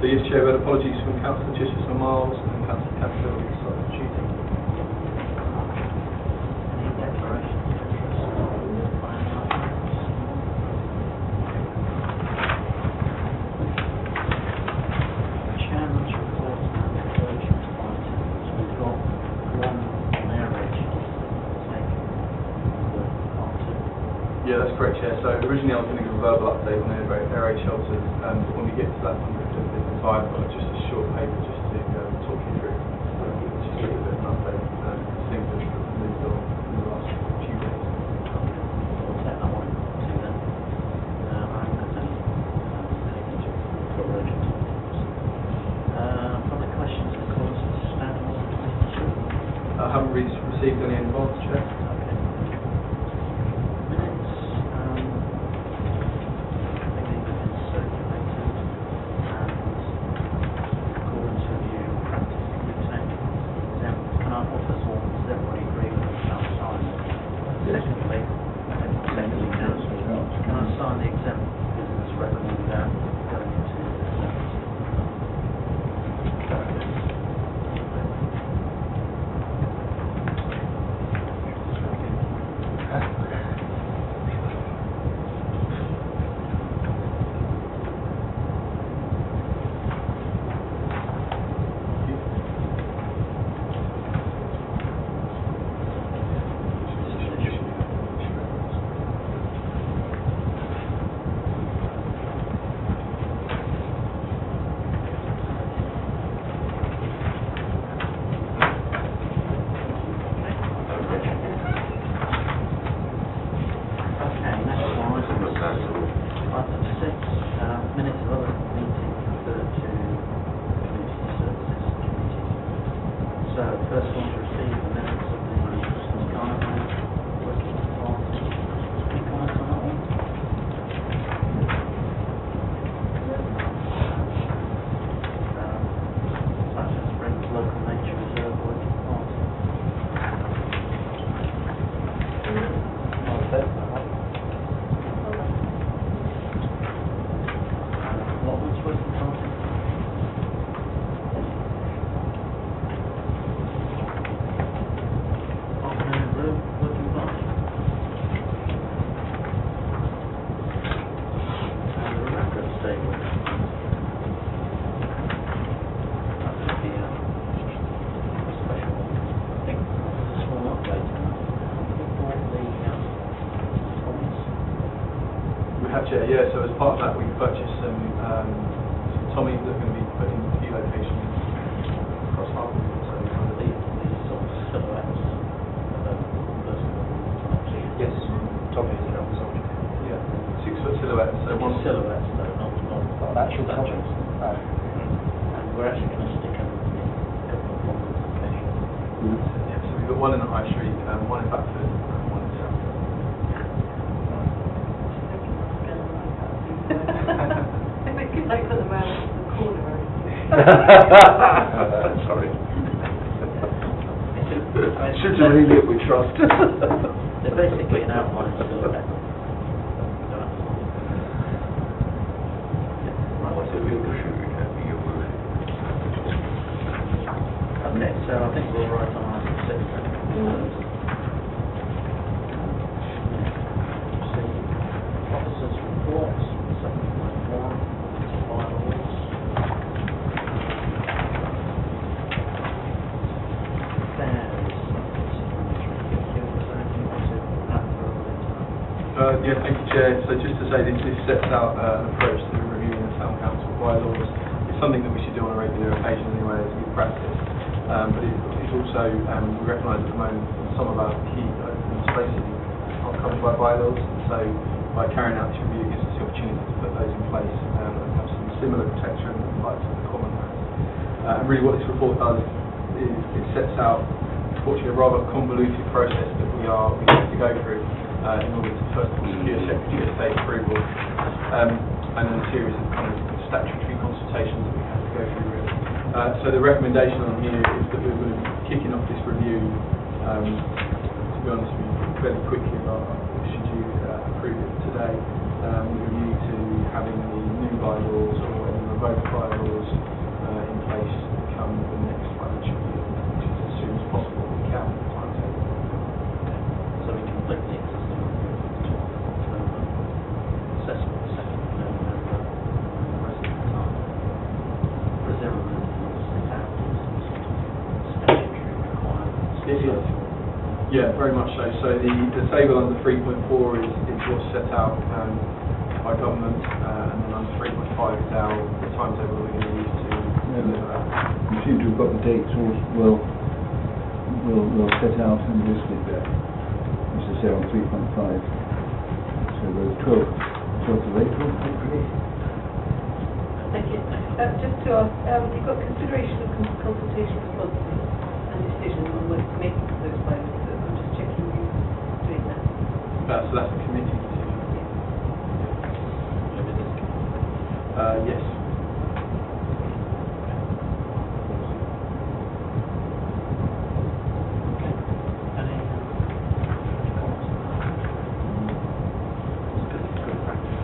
yes, Chair, we had apologies from Councillor Chichester Miles and Councillor Campbell for the shooting. Any declarations of interest? Chairman's report and urgent items. We've got one on air raid shelters taken under part 2. Yeah, that's correct, Chair. So originally I was going to give a verbal update on air raid shelters, but when we get to that point, I've got just a short paper just to talk you through. Just give you a bit of an update. Things that have moved on in the last few days. We'll take that one to then. I haven't got any taken for urgent items. Public questions in accordance with standard order 22. I haven't received any in advance, Chair. Okay. Minutes. I think they've been circulated and accordance with you practice exempt. Can I offer this one? Does everybody agree with it? I'll sign it. Secondly, can I sign the exempt business record without going into exempt? Yeah, so as part of that we purchased some Tommies that are going to be put in a few locations across Harpenden. So these sort of silhouettes of a person. Yes, Tommies and also. Yeah, 6-foot silhouettes. So one silhouettes though, not actual Tommies. Oh. And we're actually going to stick them in a couple of locations. Yeah, so we've got one in the High Street, one in Batford, and one in South. Like put them out in the corner. Sorry. Should have really it with trust. They're basically an outline silhouette. Okay, so I think we're right on item 6. Officers' reports, 7.1. Yeah, thank you, Chair. So just to say, this sets out an approach to reviewing the Town Council bylaws. It's something that we should do on a regular occasion anyway, as we practice. But it's also, we recognise at the moment some of our key open spaces aren't covered by bylaws. So by carrying out this review, it gives us the opportunity to put those in place and have some similar protection like to the common man. Really what this report does is it sets out, unfortunately, a rather convoluted process that we have to go through in order to first of all secure Secretary of State approval, and then a series of kind of statutory consultations that we have to go through really. So the recommendation on here is that we're going to be kicking off this review, to be honest with you, fairly quickly, but should you approve it today, with a view to having the new bylaws or any both bylaws in place come the next financial year, which is as soon as possible we can timetable. So we complete the existing review of the 12th of October, assessment the 2nd of November, and the rest of the time. Presumably you'll set out statutory requirements and so forth. Yeah, very much so. So the table under 3.4 is what's set out by government, and then under 3.5 is the timetable we're going to use to deliver that. You seem to have got the dates all well set out and listed there, as I say, on 3.5. So the 12th of April, hopefully. Thank you. Just to ask, you've got consideration of consultation responses and decisions on whether to make those bylaws. I'm just checking you doing that. So that's a committee decision. Yes. Okay. Any comments on that? It's good practice.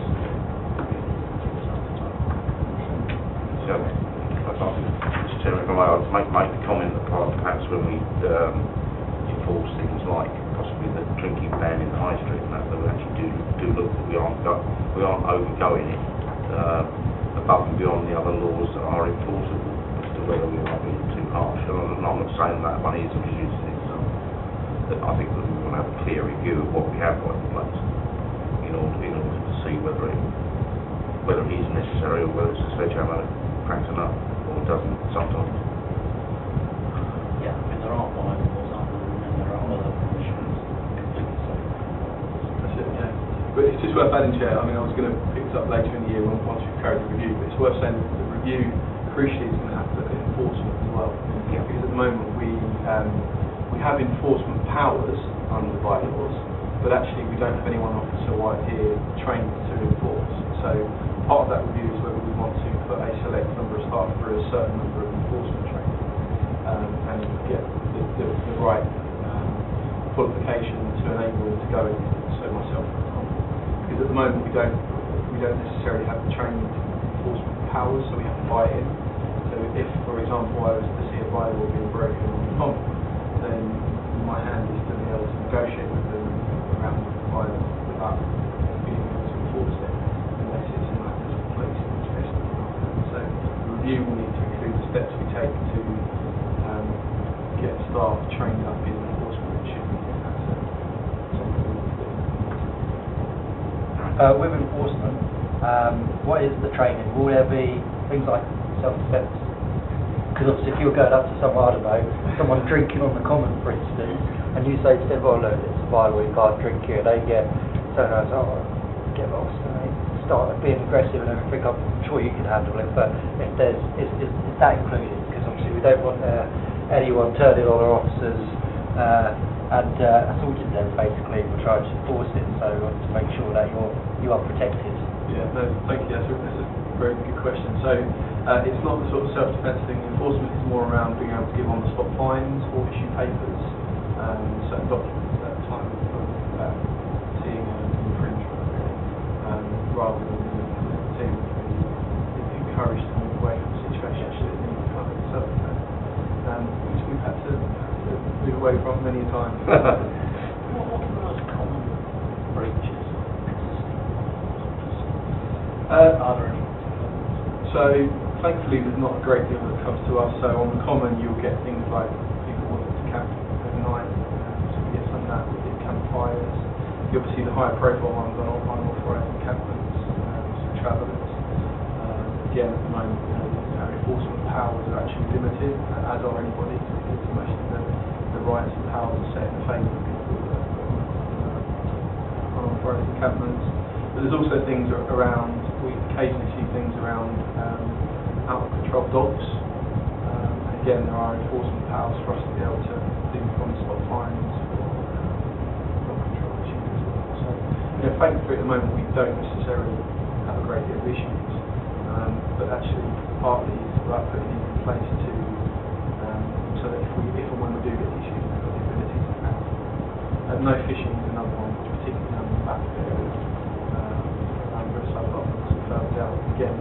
So, Mr. Chairman, if I may, I'll make the comment that perhaps when we enforce things like possibly the drinking ban in the high street and that we actually do look that we aren't overgoing it above and beyond the other laws that are enforceable as to whether we are being too harsh. And I'm not saying that one is or isn't, so that I think that we want to have a clear review of what we have got in place in order to see whether it is necessary or whether it's a sledgehammer that cracks enough or doesn't sometimes. Yeah, I mean, there are bylaws, aren't there, and then there are other provisions completely separate. That's it, yeah. But it's just worth adding, Chair, I mean, I was going to pick this up later in the year once we've carried the review, but it's worth saying that the review, crucially, is going to have to look at enforcement as well. Yeah. Because at the moment we have enforcement powers under the bylaws, but actually we don't have anyone officer-wide here trained to enforce. So part of that review is whether we want to put a select number of staff through a certain number of enforcement training and get the right qualification to enable them to go in. So myself, for example, because at the moment we don't necessarily have the trained enforcement powers, so we have to buy in. So if, for example, I was to see a bylaw being broken on the common, then my hand is to be able to negotiate with them around the bylaw without being able to enforce it, unless it's in matters of police, in which case it's not. So the review will need to include the steps we take to get staff trained up in enforcement, which should be something we need to do. With enforcement, what is the training? Will there be things like self-defence? Because obviously if you're going up to someone, I don't know, someone drinking on the common, for instance, and you say to them, well, look, it's a bylaw, you can't drink here, they turn around and say, oh, get lost, and they start being aggressive and everything. I'm sure you can handle it, but if is that included? Because obviously we don't want anyone turning on our officers and assaulting them, basically. We're trying to enforce it, so we want to make sure that you are protected. Yeah, no, thank you. That's a very good question. So it's not the sort of self-defence thing. Enforcement is more around being able to give on-the-spot fines or issue papers, certain documents at the time of seeing an infringement, really, rather than the team encouraged to move away from the situation actually that needs kind of self-defence, which we've had to move away from many times. What are the most common breaches of existing bylaws? Are there any? So thankfully there's not a great deal that comes to us. So on the common you'll get things like people wanting to camp overnight, so we get some of that with the campfires. You obviously the higher profile ones are unauthorised encampments, so travellers. Again at the moment our enforcement powers are actually limited, as are anybody's, because most of the rights and powers are set in favour of people that are unauthorised encampments. But there's also things around, we occasionally see things around out of control dogs. Again, there are enforcement powers for us to be able to do on-the-spot fines for dog control issues as well. So, thankfully at the moment we don't necessarily have a great deal of issues, but actually partly it's about putting these in place to, so that if and when we do get issues, we've got the ability to act. No fishing is another one, particularly on the back area. Further down, again,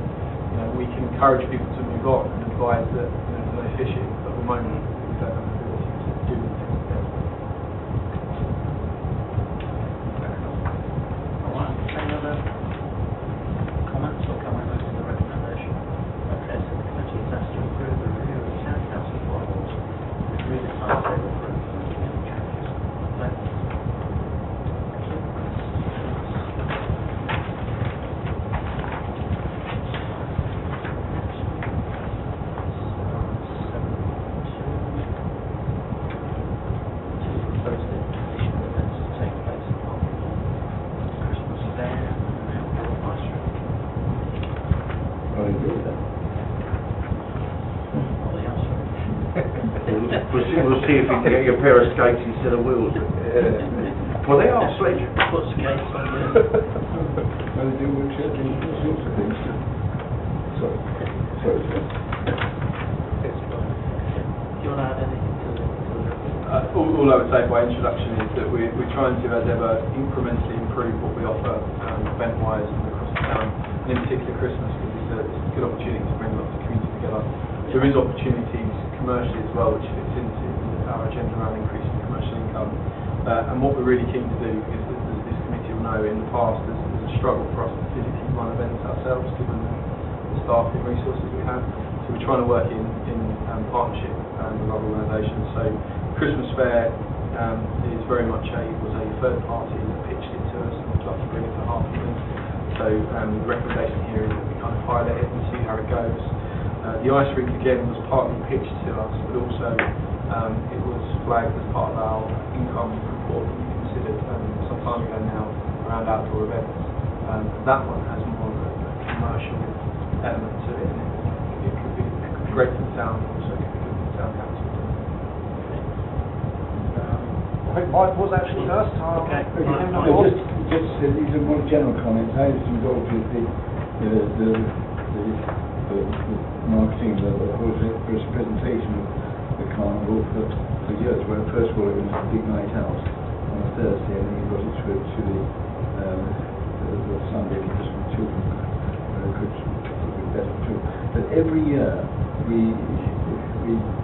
we can encourage people to move on and advise that, you know, for no fishing, but at the moment, we don't have the ability to do anything with that. All right, any other comments, or can we move to the recommendation? Okay, so the committee is asked to approve the review of the town council bylaws with read the timetable for implementing any changes. Thank you. We'll see if you can get your pair of skates instead of wheels. Well, they are sledge. Put skates on you. Well, they do workshop and all sorts of things. Sorry, sir. Do you want to add anything to the All I would say by introduction is that we're trying to, as ever, incrementally improve what we offer event-wise and across the town, and in particular Christmas, because it's a good opportunity to bring lots of community together. There is opportunities commercially as well, which fits into our agenda around increasing commercial income. And what we're really keen to do, because as this committee will know, in the past there's a struggle for us to physically run events ourselves, given the staffing resources we have. So we're trying to work in partnership with other organisations. So Christmas Fair is very much was a third party that pitched it to us, and we'd love to bring it to Harpenden. So the recommendation here is that we kind of pilot it and see how it goes. The ice rink again was partly pitched to us, but also it was flagged as part of our income report that we considered some time ago now around outdoor events. That one has more of a commercial element to it, and it could be great for the town, but also it could be good for the town council. I think Mike was actually first. Okay. Just these are more general comments. I was involved with the marketing, the whole presentation of the carnival for years. Well, first of all, it was a big night out on a Thursday, and then we got it to the Sunday because the children could be better too. But every year we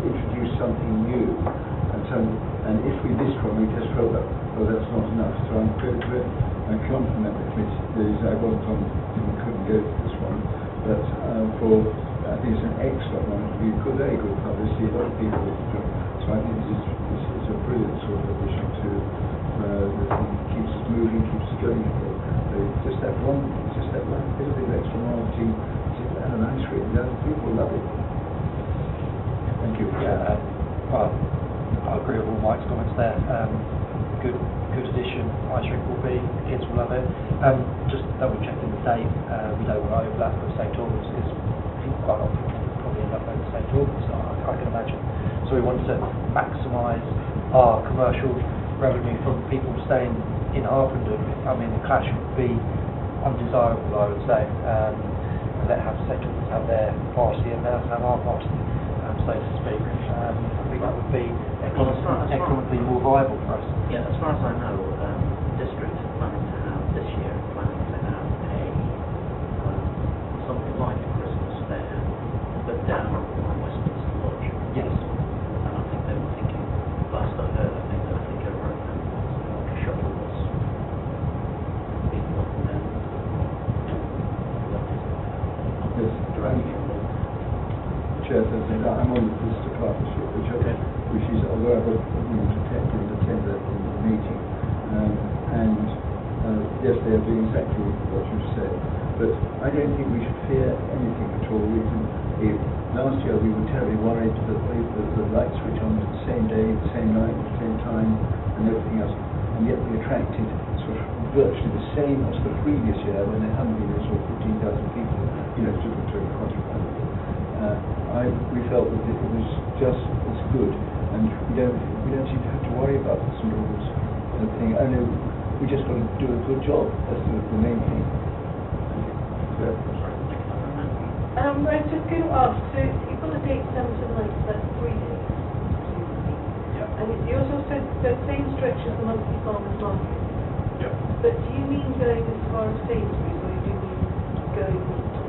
introduce something new, and if we missed one, we just felt that, well, that's not enough. So I compliment the committee. I wasn't on, couldn't go to this one, but I think it's an excellent one. We've got very good publicity. A lot of people have done. So I think this is a brilliant sort of addition to that keeps us moving, keeps us going. Just that one little bit of extra marketing and an ice rink. People love it. Thank you. Yeah, I agree with all Mike's comments there. Good addition. Ice rink will be. The kids will love it. Just double checking the date. We don't want to overlap with St Albans because quite a lot of people probably end up going to St Albans. I can imagine. So we want to maximise our commercial revenue from people staying in Harpenden. I mean, the clash would be undesirable, I would say. Let St Albans have their party and let us have our party, so to speak. I think that would be economically more viable for us. Yeah, as far as I know, the district is planning to have, this year, planning to have something like a Christmas fair, but down on Westminster Lodge. Yes. And I think they were thinking, last I heard, I think over at like a shuttle bus, people up and down. Yes. Driving in the Chair says that I'm on the visitor partnership, which is, although I've got to attend the meeting, and yes, they are doing exactly what you said, but I don't think we should fear anything at all. Last year we were terribly worried that the light switch on at the same day, the same night, the same time, and everything else, and yet we attracted sort of virtually the same as the previous year when there hadn't been sort of 15,000 people, to a concert. We felt that it was just as good, and we don't seem to have to worry about the St Albans thing. I know we just got to do a good job. That's the main thing. I was just going to ask, so you've got the date 7 to 9, so that's 3 days, presumably. Yeah. And you also said the same stretch as the monthly farmers market. Yeah. But do you mean going as far as Sainsbury's, or do you mean going to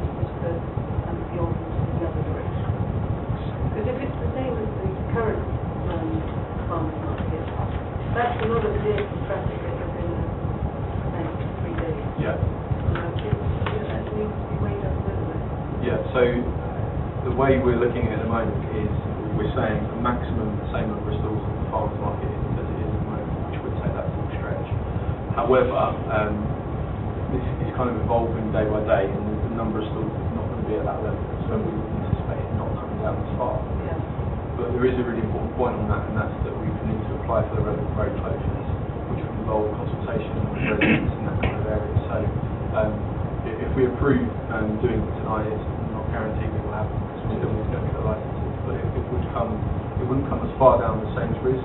and beyond? Because if it's the same as the current farmers market, that's a lot of vehicle traffic that you're going to make 3 days. Yeah. And I think that needs to be weighed up with it. Yeah, so the way we're looking at it at the moment is we're saying a maximum the same number of stalls at the farmers market as it is at the moment, which would take that full stretch. However, this is kind of evolving day by day, and the number of stalls is not going to be at that level, so we would anticipate it not coming down as far. Yeah. But there is a really important point on that, and that's that we need to apply for the relevant road closures, which would involve consultation with residents in that kind of area. So if we approve doing it tonight, it's not guaranteed it will happen, because we still need to go get the licenses, but it wouldn't come as far down as Sainsbury's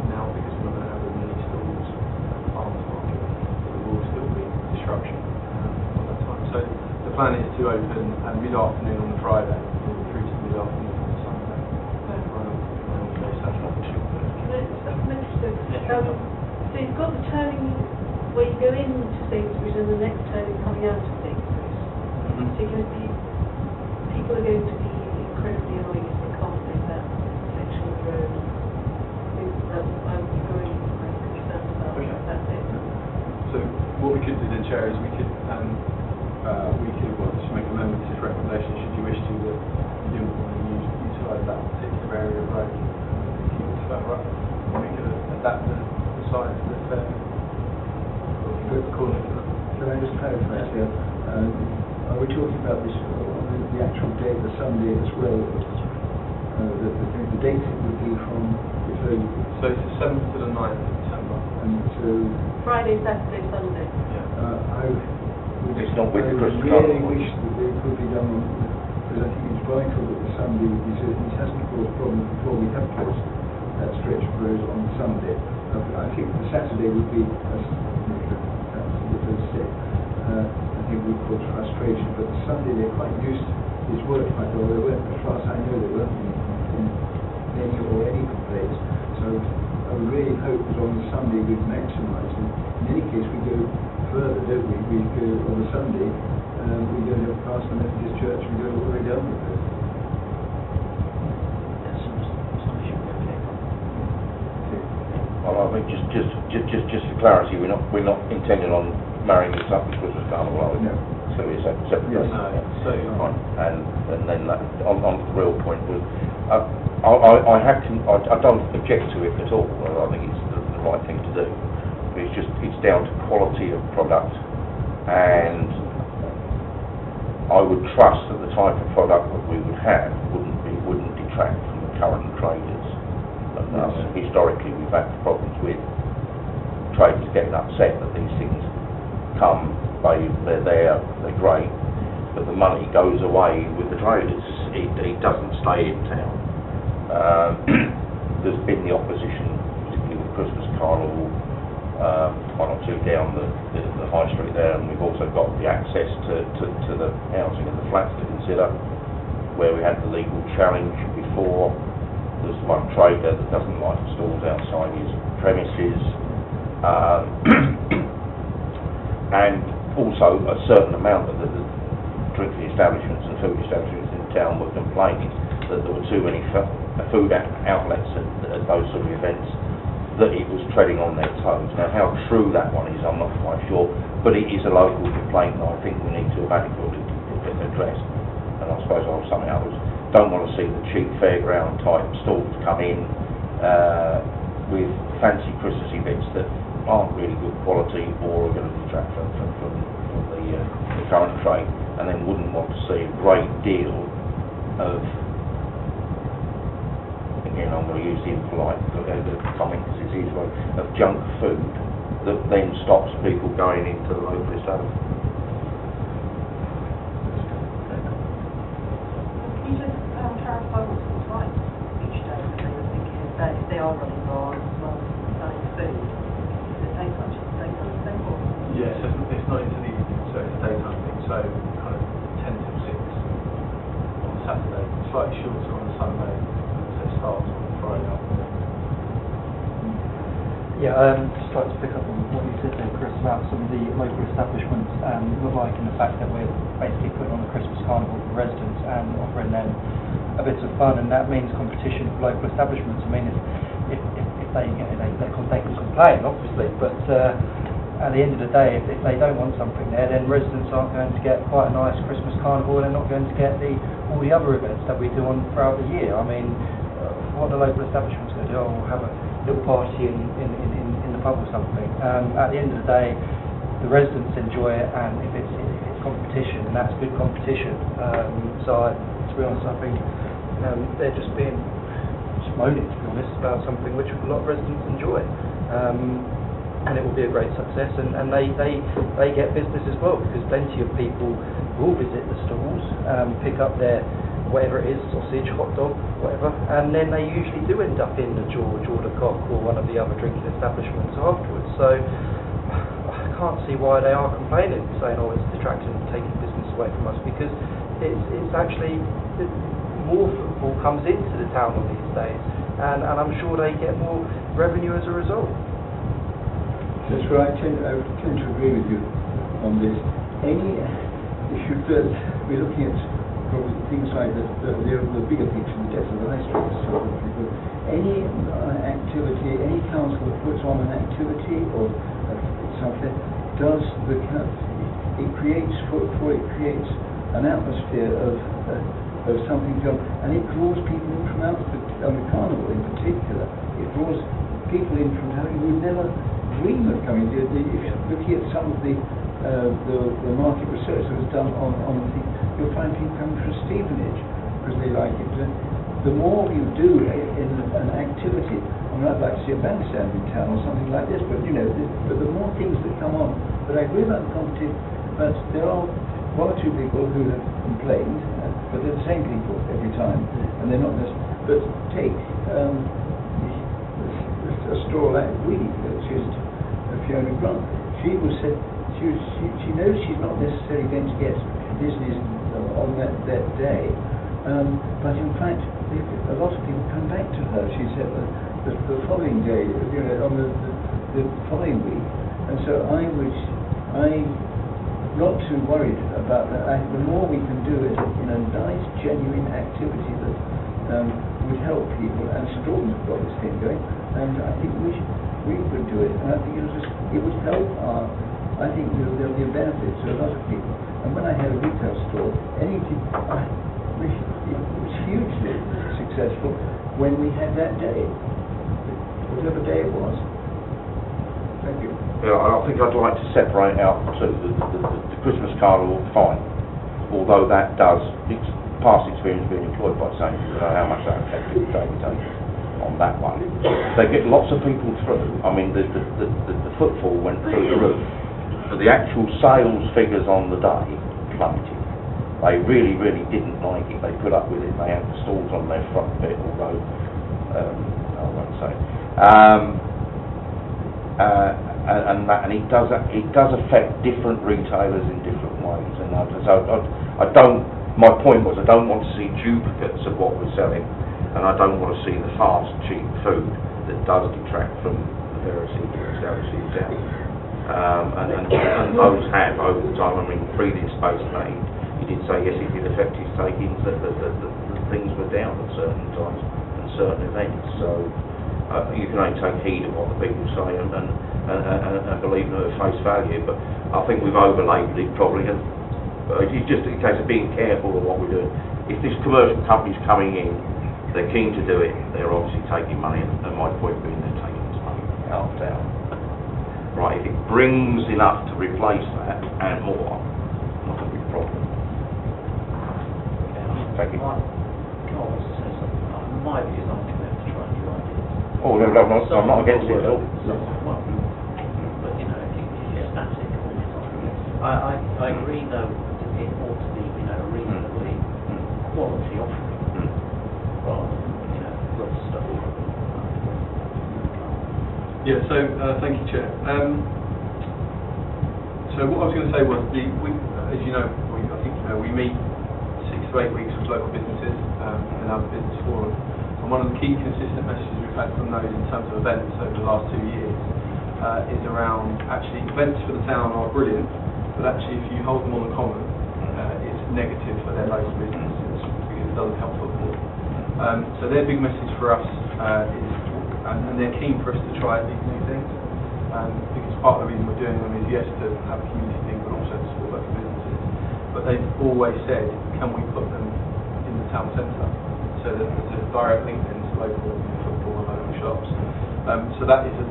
now, because we're not going to have as many stalls at the farmers market. There will still be disruption at that time. So the plan is to open mid-afternoon on the Friday through to mid-afternoon on the Sunday. So you've got the turning where you go into Sainsbury's and the next turning coming out of Sainsbury's. So you're going to be, people are going to be incredibly annoyed if they can't make that section of the road. I would be very concerned about that bit. So what we could do then, Chair, is we could just make a amendment to this recommendation, should you wish to, that you didn't want to utilise that particular area of road, keep it further up, and we could adapt the size that according to that. Can I just clarify here? Are we talking about this on the actual date, the Sunday as well? The date it would be from the So it's the 7th to the 9th of December. and so Friday, Saturday, Sunday. It's not with the Christmas really carnival. wish that it could be done, because I think it's vital that the Sunday, it hasn't caused problems before we have closed that stretch of road on the Sunday. I think the Saturday would be, as Nicola said, I think would cause frustration, but the Sunday they're quite used to, it's worked quite well. They weren't, as far as I know, they weren't in many or any complaints. So I would really hope that on the Sunday we'd maximise it. In any case, we go further, don't we? We go on the Sunday, we go past the Methodist Church, we go all the way down the road. Well, I think just for clarity, we're not intending on marrying this up with Christmas carnival, are we? No. So it's separate. Yes. No, so Fine. And then that, on the real point was, I don't object to it at all. I think it's the right thing to do. But it's down to quality of product, and I would trust that the type of product that we would have wouldn't detract from the current traders. And historically, we've had problems with traders getting upset that these things come, they're there, they're great, but the money goes away with the traders. It doesn't stay in town. There's been the opposition, particularly with Christmas Carnival, one or two down the high street there, and we've also got the access to the housing and the flats to consider, where we had the legal challenge before. There's one trader that doesn't like stalls outside his premises, and also a certain amount of the drinking establishments and food establishments in town were complaining that there were too many food outlets at those sort of events, that it was treading on their toes. Now, how true that one is, I'm not quite sure, but it is a local complaint that I think we need to adequately address. And I suppose I'll sum it up as, don't want to see the cheap fairground type stalls come in with fancy Christmassy bits that aren't really good quality or are going to detract from the current trade, and then wouldn't want to see a great deal of, again I'm going to use the impolite comment because it's easy, of junk food that then stops people going into the local establishment. Can you just clarify what's right each day that they were thinking of that if they are running bars as well as selling food? Is it daytime thing or? yes, it's not into the evening, so it's a daytime thing, so kind of 10 till 6 on Saturday, slightly shorter on Sunday, so it starts on Friday afternoon. Just like to pick up on what you said there, Chris, about some of the local establishments, look like in the fact that we're basically putting on a Christmas carnival for residents and offering them a bit of fun, and that means competition for local establishments. I mean, if they, you know, they can complain, obviously, but at the end of the day, if they don't want something there, then residents aren't going to get quite a nice Christmas carnival, and they're not going to get all the other events that we do throughout the year. I mean, what the local establishments going to do? Oh, we'll have a little party in the pub or something. At the end of the day, the residents enjoy it, and if it's competition, and that's good competition. To be honest, I think they're just moaning, to be honest, about something which a lot of residents enjoy. And it will be a great success, and they get business as well, because plenty of people will visit the stalls, pick up their whatever it is, sausage, hot dog, whatever, and then they usually do end up in the George or the Cock or one of the other drinking establishments afterwards. So I can't see why they are complaining, saying, oh, it's distracting and taking business away from us, because it's actually more footfall comes into the town on these days, and I'm sure they get more revenue as a result. That's right. I tend to agree with you on this. You should be looking at probably things like the bigger picture, the depth of the high street. Any activity, any council that puts on an activity or something, it creates footfall, it creates an atmosphere of something going, and it draws people in from out the carnival in particular. It draws people in from town who would never dream of coming. If you're looking at some of the market research that was done on the thing, you'll find people coming from Stevenage because they like it. The more you do in an activity, I mean, I'd like to see a bandstand in town or something like this, but but the more things that come on. But I agree about the competition, but there are one or two people who have complained, but they're the same people every time, and they're not necessarily. But take a store like we, which is Fiona Grant. She knows she's not necessarily going to get business on that day, but in fact, a lot of people come back to her. She said the following day, on the following week, and so I'm not too worried about that. The more we can do it in a nice, genuine activity that would help people, and Storm's got this thing going, and I think we could do it, and I think it would help I think there'll be a benefit to a lot of people. And when I had a retail store, it was hugely successful when we had that day, whatever day it was. Thank you. Yeah, I think I'd like to separate out the Christmas carnival, fine, although that does, it's past experience being employed by St. How much that affected David on that one. They get lots of people through. I mean, the footfall went through the roof, but the actual sales figures on the day plummeted. They really, really didn't like it. They put up with it. They had the stalls on their front bit, although I won't say. And it does affect different retailers in different ways. And I don't. My point was, I don't want to see duplicates of what we're selling, and I don't want to see the fast, cheap food that does detract from the various establishments down. And those have, over the time, I mean, previous space made, you did say, yes, it did affect his takings, that things were down at certain times and certain events. So you can only take heed of what the people say and believe them at face value. But I think we've overlabelled it probably. It's just a case of being careful of what we're doing. If this commercial company's coming in, they're keen to do it, they're obviously taking money, and my point being they're taking this money out of town. Right, if it brings enough to replace that and more, not a big problem. Thank you. Can I also say something? My view is I think we have to try new ideas. Oh, no, I'm not against it at all. But if you're static all the time. I agree though, it ought to be, reasonably quality offering, rather than, lots of stuff. Yeah, so thank you, Chair. So what I was going to say was, as you know, I think we meet 6 to 8 weeks with local businesses and other business forums. And one of the key consistent messages we've had from those in terms of events over the last 2 years is around actually events for the town are brilliant, but actually if you hold them on the common, it's negative for their local businesses because it doesn't help football. So their big message for us is, and they're keen for us to try these new things, because part of the reason we're doing them is yes to have a community thing, but also to support local businesses. But they've always said, can we put them in the town centre so that there's a direct link into local football and local shops. So that is a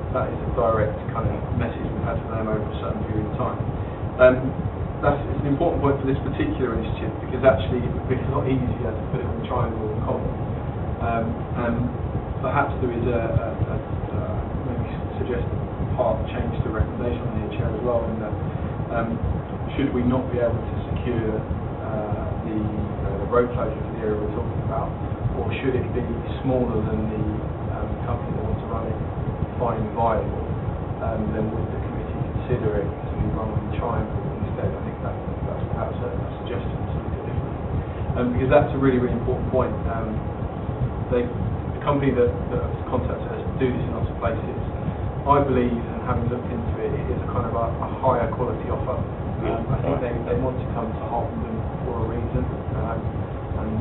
direct kind of message we've had from them over a certain period of time. It's an important point for this particular initiative because actually it would be a lot easier to put it on the triangle or common. And perhaps there is maybe suggest part change to the recommendation on the chair as well, in that should we not be able to secure the road closure for the area we're talking about, or should it be smaller than the company that wants to run it finding viable, then would the committee consider it to be run on the triangle instead? I think that's perhaps a suggestion to look at differently. Because that's a really, really important point. The company that has contacted us to do this in lots of places, I believe, and having looked into it, it is a kind of a higher quality offer. I think they want to come to Harpenden for a reason, and I think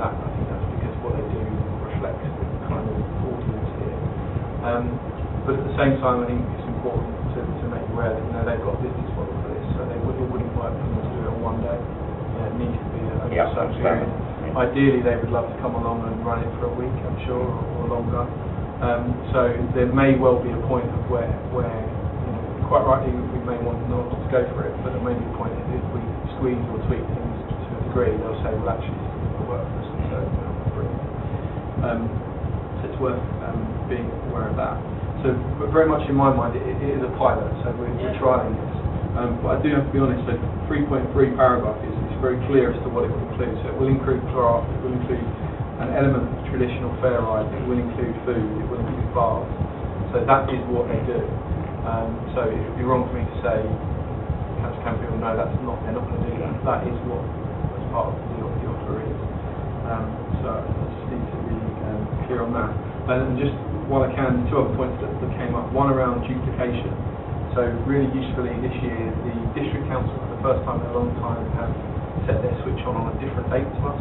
that's because what they do reflects the kind of audience here. But at the same time, I think it's important to make you aware that they've got a business model for this, so it wouldn't work for them to do it on one day. It needs to be a certain period. Ideally, they would love to come along and run it for a week, I'm sure, or longer. So there may well be a point of where quite rightly we may want not to go for it, but there may be a point if we squeeze or tweak things to a degree, they'll say, well, actually, this isn't going to work for us, and so brilliant. So it's worth being aware of that. So, but very much in my mind, it is a pilot, so we're trialling this. But I do have to be honest, so 3.3 paragraph is very clear as to what it will include. So it will include craft, it will include an element of traditional fair ride, it will include food, it will include bars. So that is what they do. So it would be wrong for me to say, Council Campion, no, they're not going to do that. That is what as part of the offer is. So I just need to be clear on that. And just while I can, two other points that came up. One around duplication. So really usefully this year, the District Council for the first time in a long time have set their switch on a different date to us.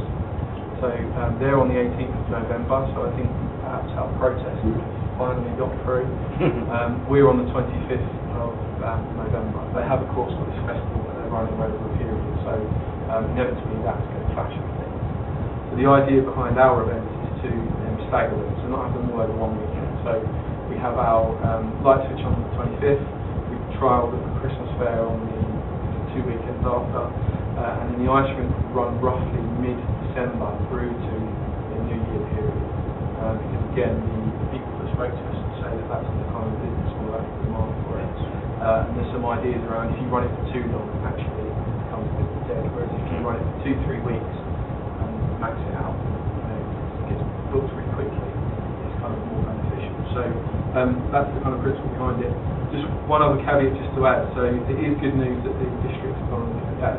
So they're on the 18th of November, so I think perhaps our protest finally got through. We're on the 25th of November. They have, of course, got this festival that they're running over a period, so inevitably that's going to clash with things. So the idea behind our event is to stagger them, so not have them all over one weekend. So we have our light switch on the 25th, we trial the Christmas fair on the 2 weekends after, and then the ice rink will run roughly mid-December through to the New Year period. Because again, the people that spoke to us say that that's the kind of business model, that's the demand for it. And there's some ideas around if you run it for too long, actually it becomes a bit dead, whereas if you run it for 2-3 weeks and max it out, it gets booked really quickly, it's kind of more beneficial. So that's the kind of principle behind it. Just one other caveat just to add, so it is good news that the district has gone on a different day.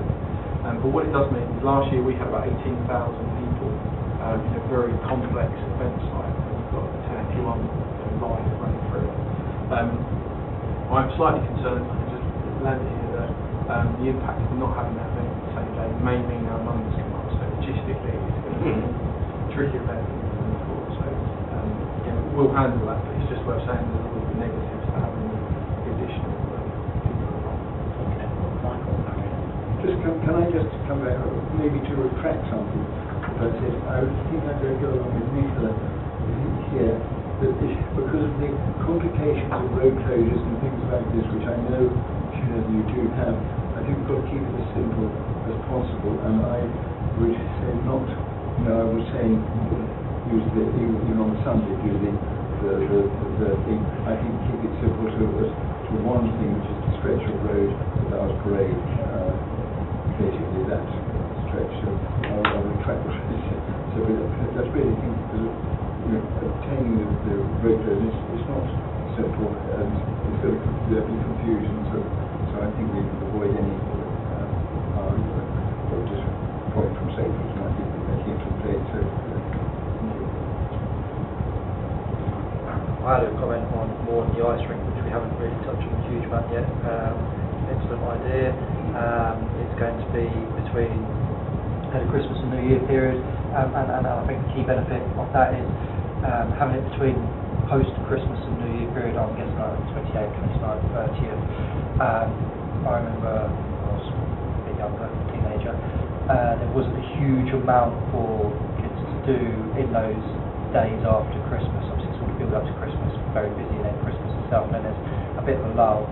But what it does mean is last year we had about 18,000 people in a very complex event site. We've got 1081 live running through it. I'm slightly concerned, I just landed here, that the impact of not having that event the same day may mean our numbers come up. So logistically it's going to be a tricky event than before. So we'll handle that, but it's just worth saying there's always the negatives to having the additional people involved. Okay, Michael, Can I just come back, maybe to retract something that I said? I think I'm going to go along with Nicola here, that because of the complications of road closures and things like this, which I know you do have, I think we've got to keep it as simple as possible. And I would say not, I was saying, use the, even on Sunday, using the thing, I think keep it simple to one thing, which is the stretch of road without parade. Basically that stretch of track. So that's really obtaining the road closure it's not simple, and there'll be confusion. So I think we avoid any just point from safety might be making it to play. So I had a comment on more on the ice rink, which we haven't really touched on a huge amount yet. Excellent idea. It's going to be between the Christmas and New Year period, and I think the key benefit of that is having it between post-Christmas and New Year period. I'm guessing like 28th, 29th, 30th. I remember I was a bit younger, teenager. There wasn't a huge amount for kids to do in those days after Christmas. Obviously, it's all the build up to Christmas, very busy, and then Christmas itself, and then there's a bit of a lull.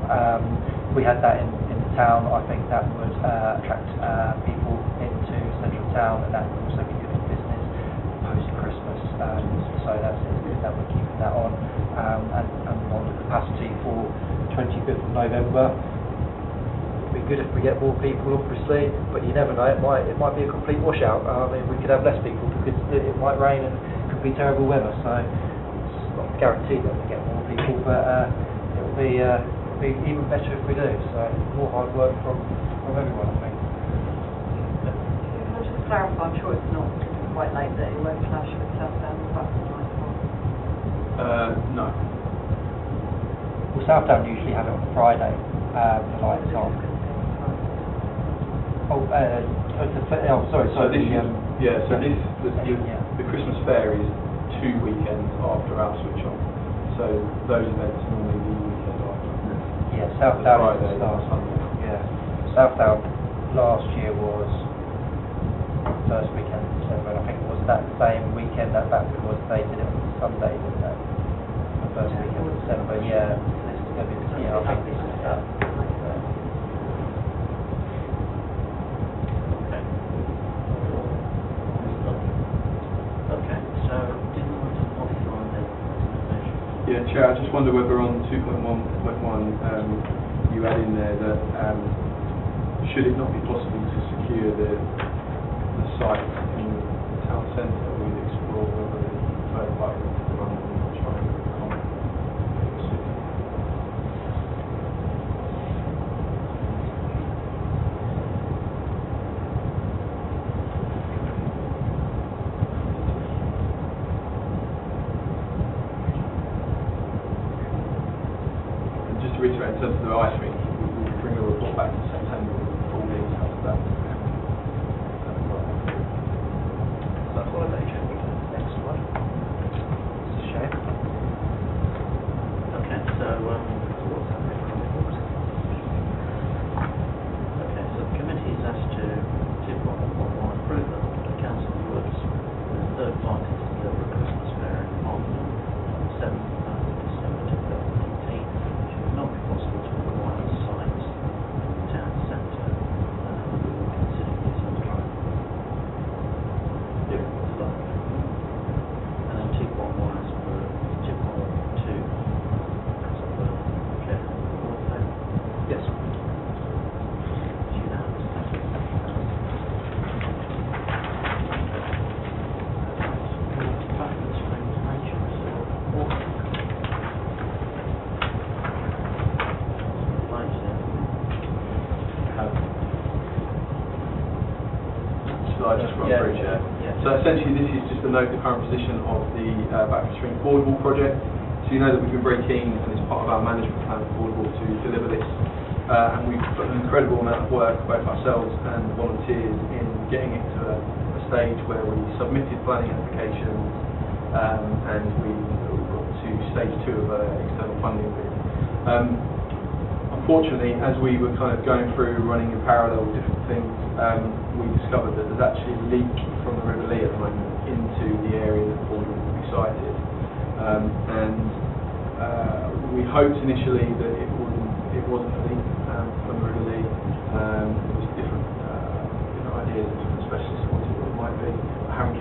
We had that in the town. I think that would attract people into central town, and that would also be good for business post-Christmas. So that's good that we're keeping that on, and on the capacity for 25th of November. It'd be good if we get more people, obviously, but you never know. It might be a complete washout. I mean, we could have less people because it might rain and it could be terrible weather. So it's not guaranteed that we get more people, but it'll be even better if we do. So more hard work from everyone, I think. Can I just clarify, I'm sure it's not quite late, that it won't clash with Southdown and Button Night Park? No. Well, Southdown usually have it on Friday, the lights on. Sorry. So this is, yeah. the Christmas fair is 2 weekends after our switch on. So those events are normally the weekend after. Yeah, Southdown Friday, is last. Sunday. Yeah, Southdown last year was first weekend of December, and I think it was that same weekend that Batford was. They did it on Sunday, didn't they? The first weekend of December. Yeah, I think this is that. Okay, so do you want to modify the presentation? Yeah, Chair, I just wonder whether on 2.1.1 you add in there that should it not be possible to secure the site in the town centre, we'd explore whether the third party to run and try and accommodate the city. And just to reiterate, in terms of the ice rink, we'll bring a report back in September with full details of that. That's all I mentioned. Next one. It's a shame. Okay, so what's happening from the books? Okay, so the committee is asked to 2.1.1 approve the council works with a third party to deliver a Christmas fair in Harpenden on the 7th of December 2018. It should not be possible to acquire the sites in the town centre. We will consider this on the drive. Yeah. And then 2.1 as per 2.2 as per Chair. All in favour? Yes. It's unanimous. Thank you. Backwards for information. So I just run Yeah. through, Chair. Yeah. So essentially this is just to note the current position of the Backford Street boardwalk project. So you know that we've been very keen, and it's part of our management plan for boardwalk to deliver this. And we've put an incredible amount of work, both ourselves and volunteers, in getting it to a stage where we submitted planning applications and we got to stage 2 of external funding bid. Unfortunately, as we were kind of going through, running in parallel different things, we discovered that there's actually a leak from the River Lee at the moment into the area that the boardwalk will be sited. We hoped initially that it wasn't a leak from the River Lee. There was different ideas and different specialists what it might be.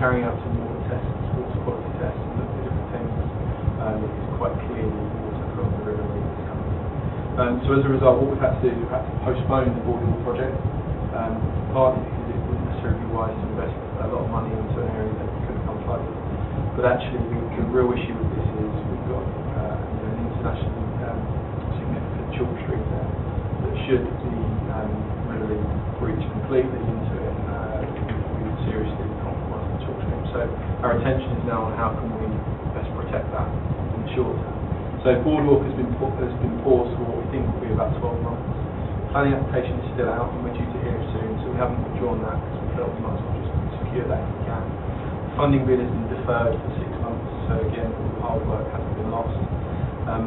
Carrying out some water tests, water quality tests, and looked at different things, it's quite clearly water from the River Lee that's coming in. So as a result, what we've had to do is we've had to postpone the boardwalk project, partly because it wouldn't necessarily be wise to invest a lot of money into an area that could become flooded. But actually, the real issue with this is we've got an internationally significant chalk stream there that should the River Lee breach completely into it, we would seriously compromise the chalk stream. So our attention is now on how can we best protect that in the short term. So boardwalk has been paused for what we think will be about 12 months. Planning application is still out and we're due to hear it soon, so we haven't withdrawn that because we felt we might as well just secure that if we can. Funding bid has been deferred for 6 months, so again, all the hard work hasn't been lost.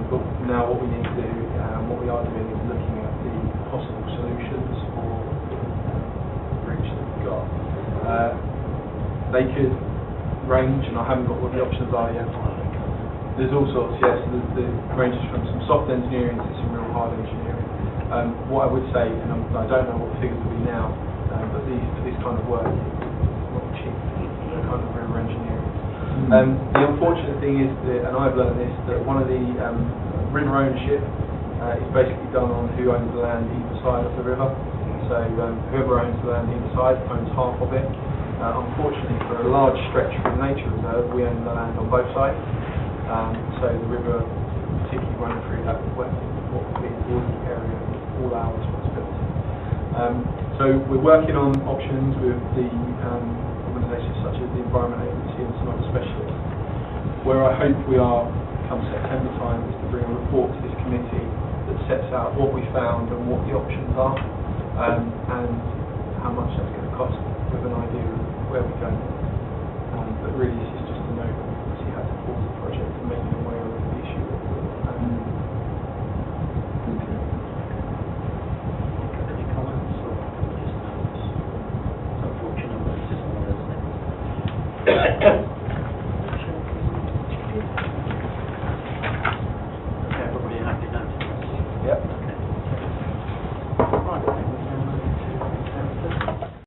But now what we need to do, what we are doing is looking at the possible solutions for the bridge that we've got. They could range, and I haven't got what the options are yet. There's all sorts, yes, the ranges from some soft engineering to some real hard engineering. What I would say, and I don't know what the figures will be now, but for this kind of work, it's not cheap, kind of real engineering. The unfortunate thing is that, and I've learned this, that one of the river ownership is basically done on who owns the land either side of the river. So whoever owns the land either side owns half of it. Unfortunately, for a large stretch from the nature reserve, we own the land on both sides. So the river, particularly running through that what would be the wooded area, all our responsibility. So we're working on options with the organisations such as the Environment Agency and some other specialists. Where I hope we are come September time is to bring a report to this committee that sets out what we found and what the options are, and how much that's going to cost, with an idea of where we're going. But really this is just a note that we obviously had to pause the project and make them aware of the issue. Any comments or just notes? It's unfortunate, but it's just one of those things.